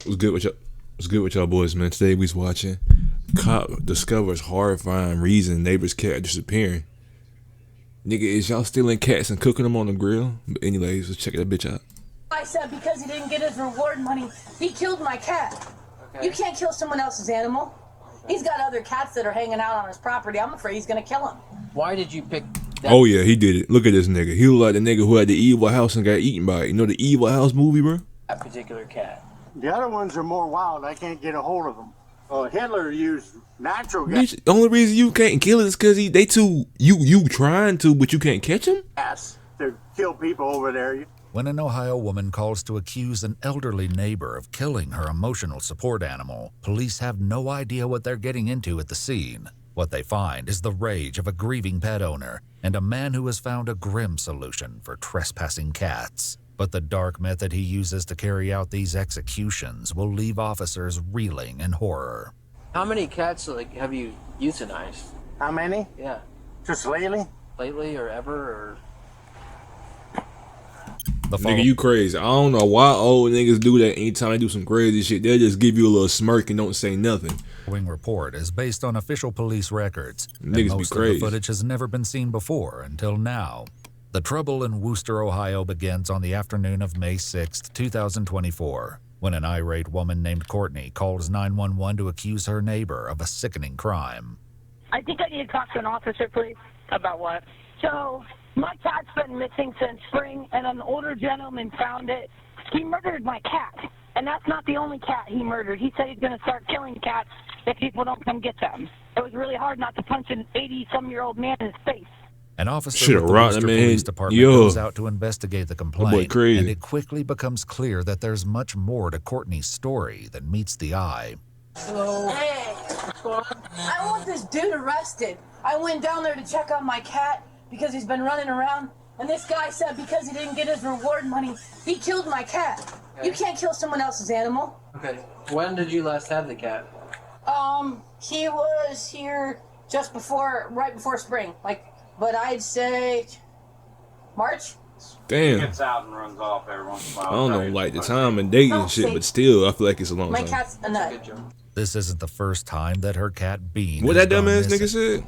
What's good with y'all? What's good with y'all boys, man? Today we's watching cop discovers horrifying reason neighbor's cat disappearing. Nigga, is y'all stealing cats and cooking them on the grill? But anyways, let's check that bitch out. I said because he didn't get his reward money, he killed my cat. Okay. You can't kill someone else's animal. Okay. He's got other cats that are hanging out on his property. I'm afraid he's gonna kill him. Why did you pick that? Oh yeah, he did it. Look at this nigga. He look like the nigga who had the evil house and got eaten by it. You know the evil house movie, bro? That particular cat. The other ones are more wild. I can't get a hold of them. Hitler used natural gas. The only reason you can't kill it is because they too you trying to, but you can't catch them. To kill people over there. When an Ohio woman calls to accuse an elderly neighbor of killing her emotional support animal, police have no idea what they're getting into at the scene. What they find is the rage of a grieving pet owner and a man who has found a grim solution for trespassing cats. But the dark method he uses to carry out these executions will leave officers reeling in horror. How many cats have you euthanized? How many? Yeah. Just lately? Lately or ever or... Nigga, you crazy. I don't know why old niggas do that anytime they do some crazy shit. They'll just give you a little smirk and don't say nothing. The following report is based on official police records. Niggas most be crazy. Of the footage has never been seen before until now. The trouble in Wooster, Ohio begins on the afternoon of May 6, 2024, when an irate woman named Courtney calls 911 to accuse her neighbor of a sickening crime. I think I need to talk to an officer, please. About what? So, my cat's been missing since spring, and an older gentleman found it. He murdered my cat, and that's not the only cat he murdered. He said he's going to start killing cats if people don't come get them. It was really hard not to punch an 80-some-year-old man in his face. An officer with the Wooster Police Department goes out to investigate the complaint, and it quickly becomes clear that there's much more to Courtney's story than meets the eye. Hello. Hey, what's going on? I want this dude arrested. I went down there to check on my cat because he's been running around, and this guy said because he didn't get his reward money, he killed my cat. Okay. You can't kill someone else's animal. Okay. When did you last have the cat? He was here just right before spring, but I'd say March. Damn. He gets out and runs off every once in a while. I don't know, like the time and date and shit, but still, I feel like it's a long My time. cat's a nut. This isn't the first time that her cat Bean. What that dumbass nigga said?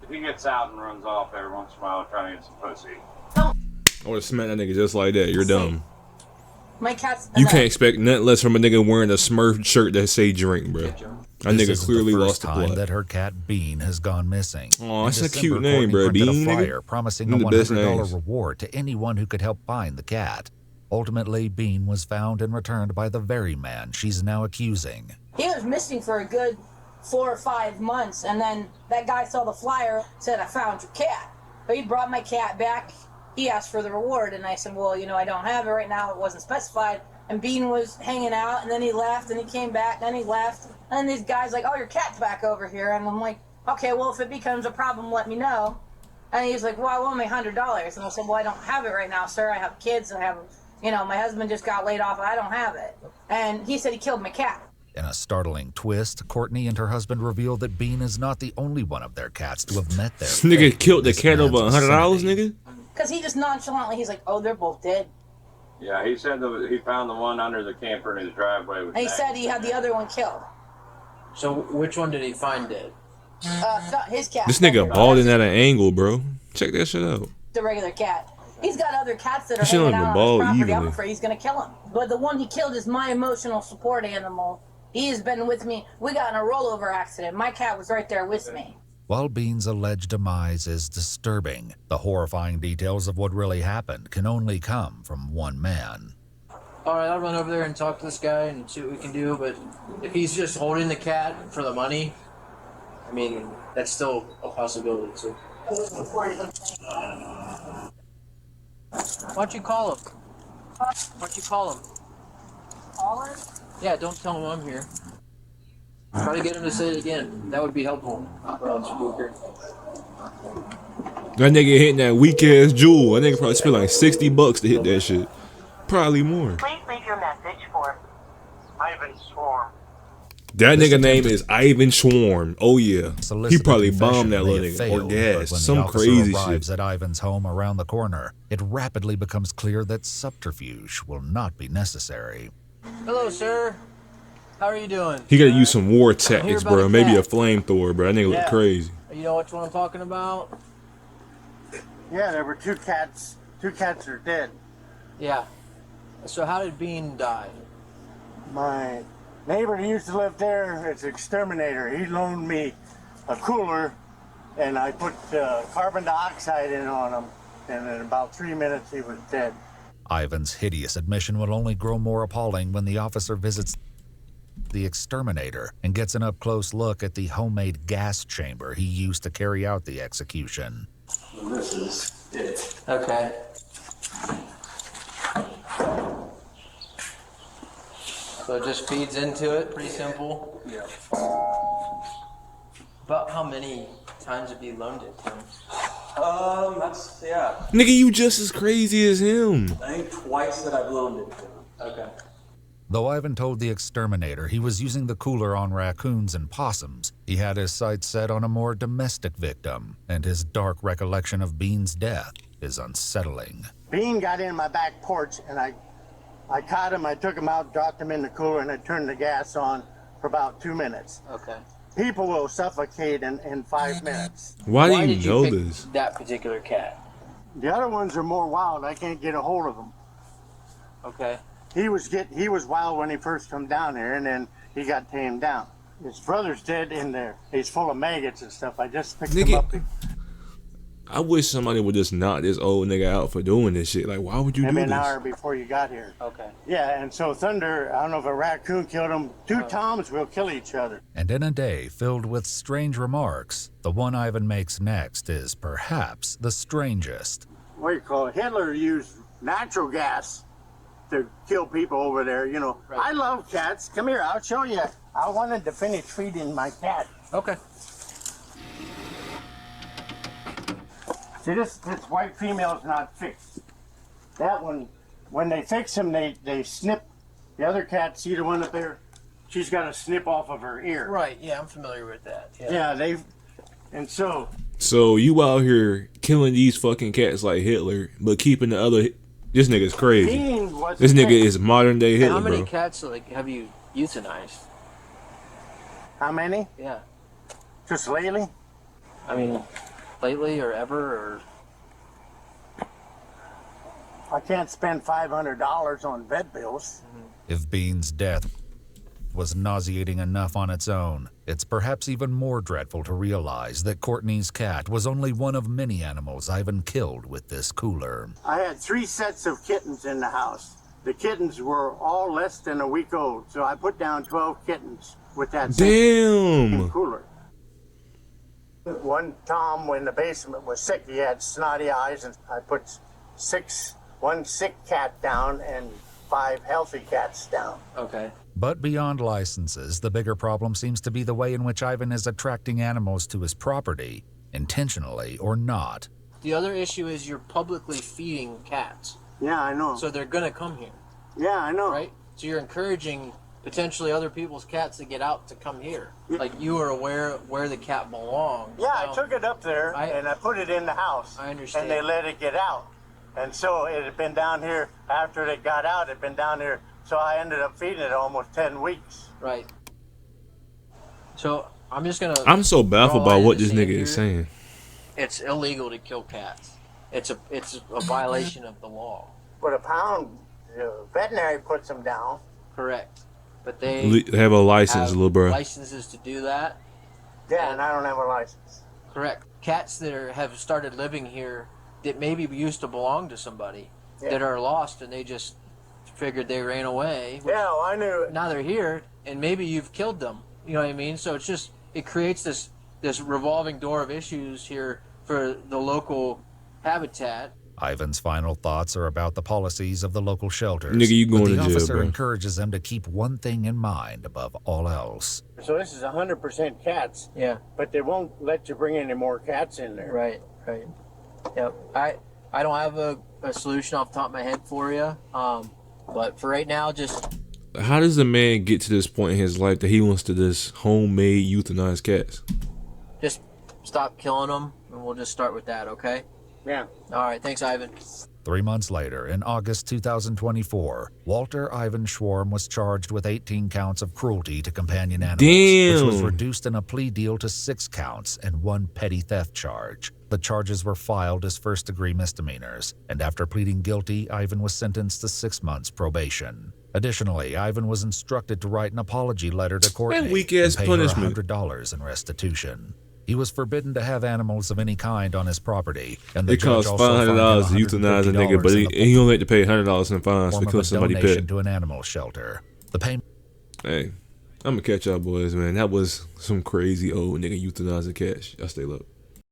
He gets out and runs off every once in a while trying to get some pussy. I would've smacked that nigga just like that. You're dumb. My cat's a You nut. can't expect nothing less from a nigga wearing a Smurf shirt that say drink, bro. That nigga clearly lost the plot. That her cat Bean has gone missing. Oh, that's a cute name, bro. Bean, a flyer promising a $100 reward to anyone who could help find the cat. Ultimately, Bean was found and returned by the very man she's now accusing. He was missing for a good 4 or 5 months, and then that guy saw the flyer, said, I found your cat. But he brought my cat back. He asked for the reward, and I said, well, I don't have it right now. It wasn't specified. And Bean was hanging out, and then he left, and he came back, then he left. And these guys like, oh, your cat's back over here. And I'm like, okay, well, if it becomes a problem, let me know. And he's like, well, I want my $100. And I said, well, I don't have it right now, sir. I have kids. I have, my husband just got laid off. I don't have it. And he said he killed my cat. In a startling twist, Courtney and her husband reveal that Bean is not the only one of their cats to have met their This nigga killed the cat over $100, nigga? Because he just nonchalantly, he's like, oh, they're both dead. Yeah, he said that he found the one under the camper in his driveway. And he said he had the other one killed. So which one did he find dead? His cat. This nigga balding at an angle, bro. Check that shit out. The regular cat. He's got other cats that are hanging out on his property. I'm afraid he's gonna kill him. But the one he killed is my emotional support animal. He has been with me. We got in a rollover accident. My cat was right there with me. While Bean's alleged demise is disturbing, the horrifying details of what really happened can only come from one man. All right, I'll run over there and talk to this guy and see what we can do, but if he's just holding the cat for the money, I mean, that's still a possibility, so. Why don't you call him? Why don't you call him? Call him? Yeah, don't tell him I'm here. Try to get him to say it again. That would be helpful. That nigga hitting that weak ass jewel. That nigga probably spent like $60 to hit that shit. Probably more. Please leave your message for Ivan Swarm. That nigga name is Ivan Schwarm. Oh yeah, he probably bombed that little nigga or gas, some crazy arrives shit. At Ivan's home around the corner, it rapidly becomes clear that subterfuge will not be necessary. Hello, sir. How are you doing? He gotta use some war tactics, about bro. a Maybe a cat. flamethrower, bro. That nigga look Yeah. crazy. You know which one I'm talking about? Yeah, there were two cats. Two cats are dead. Yeah. So how did Bean die? My neighbor who used to live there is an exterminator. He loaned me a cooler, and I put carbon dioxide in on him, and in about 3 minutes he was dead. Ivan's hideous admission will only grow more appalling when the officer visits the exterminator and gets an up-close look at the homemade gas chamber he used to carry out the execution. This is it. Okay. So it just feeds into it, pretty simple. Yeah. About how many times have you loaned it to him? That's, yeah. Nigga, you just as crazy as him. I think twice that I've loaned it to him. Okay. Though Ivan told the exterminator he was using the cooler on raccoons and possums, he had his sights set on a more domestic victim, and his dark recollection of Bean's death is unsettling. Bean got in my back porch, and I caught him, I took him out, dropped him in the cooler, and I turned the gas on for about 2 minutes. Okay. People will suffocate in 5 minutes. Why do did you know pick this? that particular cat? The other ones are more wild. I can't get a hold of them. Okay. He was wild when he first come down here, and then he got tamed down. His brother's dead in there. He's full of maggots and stuff. I just picked him Nigga, up. I wish somebody would just knock this old nigga out for doing this shit. Like, why would you do Maybe an this? hour before you got here. Okay. Yeah, and so Thunder, I don't know if a raccoon killed him. Two toms will kill each other. And in a day filled with strange remarks, the one Ivan makes next is perhaps the strangest. What do you call it? Hitler used natural gas to kill people over there, you know. Right. I love cats. Come here, I'll show you. I wanted to finish feeding my cat. Okay. See, this white female's not fixed. That one, when they fix him, they snip. The other cat, see the one up there? She's got a snip off of her ear. Right. Yeah, I'm familiar with that. Yeah, and so, So you out here killing these fucking cats like Hitler, but keeping the other. This nigga's crazy. Bean was This a nigga cat. is modern day Hey, Hitler, how many bro. cats have you euthanized? How many? Yeah. Just lately? I mean, lately or ever or. I can't spend $500 on vet bills. If Bean's death was nauseating enough on its own, it's perhaps even more dreadful to realize that Courtney's cat was only one of many animals Ivan killed with this cooler. I had 3 sets of kittens in the house. The kittens were all less than a week old, so I put down 12 kittens with that same Damn. cooler. One Tom, in the basement, was sick. He had snotty eyes, and I put one sick cat down and 5 healthy cats down. Okay. But beyond licenses, the bigger problem seems to be the way in which Ivan is attracting animals to his property, intentionally or not. The other issue is you're publicly feeding cats, Yeah, I know. so they're gonna come here, Yeah, I know. right? So you're encouraging potentially other people's cats to get out to come here. Like you are aware where the cat belongs. Yeah, Now, I took it up there and I put it in the house. I understand. And they let it get out. And so it had been down here, after it got out, it had been down here. So I ended up feeding it almost 10 weeks. Right. So I'm just gonna. I'm so baffled draw by line what in the this sand nigga here. is saying. It's illegal to kill cats. It's a violation of the law. But a pound, the veterinary puts them down. Correct. But they They have a license, have little bro. licenses to do that. Yeah, and I don't have a license. Correct. Cats that have started living here that maybe used to belong to somebody that are lost and they just figured they ran away. Yeah, well, I knew it. Now they're here and maybe you've killed them. You know what I mean? So it's just, it creates this revolving door of issues here for the local habitat. Ivan's final thoughts are about the policies of the local shelters. Nigga, you but going the to jail, officer bro. encourages them to keep one thing in mind above all else. So this is 100% cats, Yeah. but they won't let you bring any more cats in there. Right. Yep. I don't have a solution off the top of my head for you. But for right now, just How does a man get to this point in his life that he wants to just homemade euthanize cats? stop killing them and we'll just start with that, okay? Yeah. All right. Thanks, Ivan. 3 months later, in August 2024, Walter Ivan Schwarm was charged with 18 counts of cruelty to companion animals, which was Damn. reduced in a plea deal to 6 counts and 1 petty theft charge. The charges were filed as first-degree misdemeanors, and after pleading guilty, Ivan was sentenced to 6 months probation. Additionally, Ivan was instructed to write an apology letter to Courtney weak-ass and pay her punishment. $100 in restitution. He was forbidden to have animals of any kind on his property, and the It judge costs also fined him $500 to euthanize a nigga, but $150 in the he only had to pay $100 in fines form of because a somebody donation pet. to an animal shelter. The payment Hey, I'm gonna catch y'all boys, man. That was some crazy old nigga euthanizing cats. Y'all stay low.